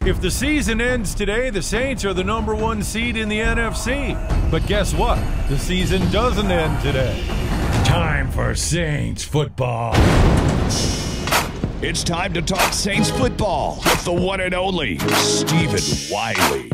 If the season ends today, the Saints are the #1 seed in the NFC. But guess what? The season doesn't end today. Time for Saints football. It's time to talk Saints football with the one and only Stephen Wiley.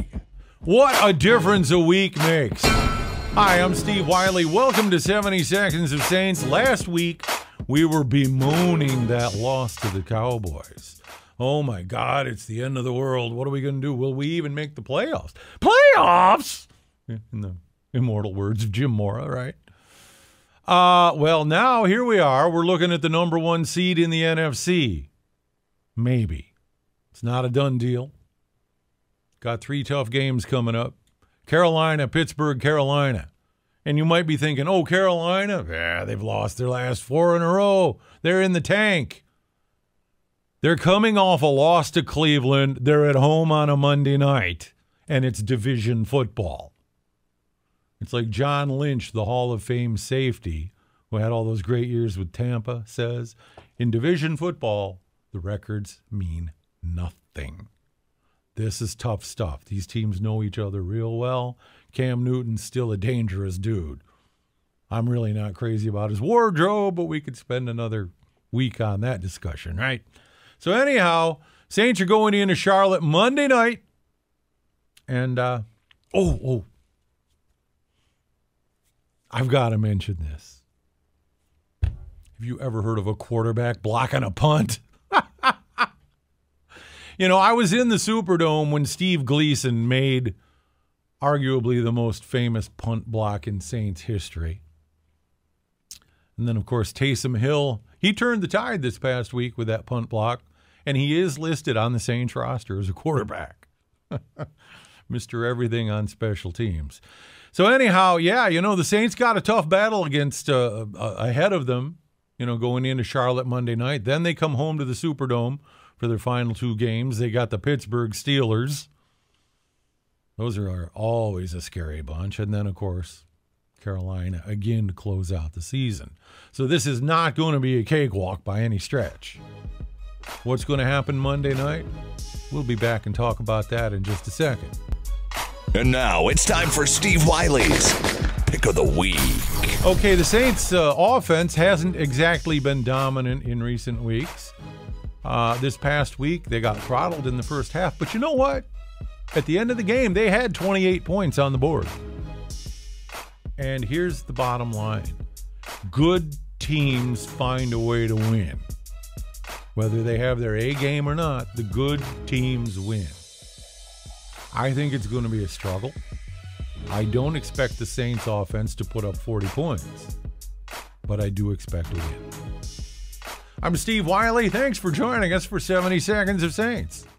What a difference a week makes. Hi, I'm Steve Wiley. Welcome to 70 Seconds of Saints. Last week, we were bemoaning that loss to the Cowboys. Oh my God, it's the end of the world. What are we going to do? Will we even make the playoffs? Playoffs? In the immortal words of Jim Mora, right? Well, now here we are. We're looking at the #1 seed in the NFC. Maybe. It's not a done deal. Got 3 tough games coming up. Carolina, Pittsburgh, Carolina. And you might be thinking, oh, Carolina? Yeah, they've lost their last 4 in a row. They're in the tank. They're coming off a loss to Cleveland. They're at home on a Monday night, and it's division football. It's like John Lynch, the Hall of Fame safety, who had all those great years with Tampa, says, in division football, the records mean nothing. This is tough stuff. These teams know each other real well. Cam Newton's still a dangerous dude. I'm really not crazy about his wardrobe, but we could spend another week on that discussion, right? So anyhow, Saints are going into Charlotte Monday night. And, I've got to mention this. Have you ever heard of a quarterback blocking a punt? You know, I was in the Superdome when Steve Gleason made arguably the most famous punt block in Saints history. And then, of course, Taysom Hill, he turned the tide this past week with that punt block, and he is listed on the Saints roster as a quarterback. Mr. Everything on special teams. So anyhow, yeah, you know, the Saints got a tough battle against ahead of them, you know, going into Charlotte Monday night. Then they come home to the Superdome for their final 2 games. They got the Pittsburgh Steelers. Those are always a scary bunch. And then, of course, Carolina again to close out the season. So this is not going to be a cakewalk by any stretch. What's going to happen Monday night? We'll be back and talk about that in just a second. And now it's time for Steve Wiley's Pick of the Week. Okay, the Saints' offense hasn't exactly been dominant in recent weeks. This past week, they got throttled in the first half. But you know what? At the end of the game, they had 28 points on the board. And here's the bottom line. Good teams find a way to win. Whether they have their A game or not, the good teams win. I think it's going to be a struggle. I don't expect the Saints offense to put up 40 points, but I do expect a win. I'm Steve Wiley. Thanks for joining us for 70 Seconds of Saints.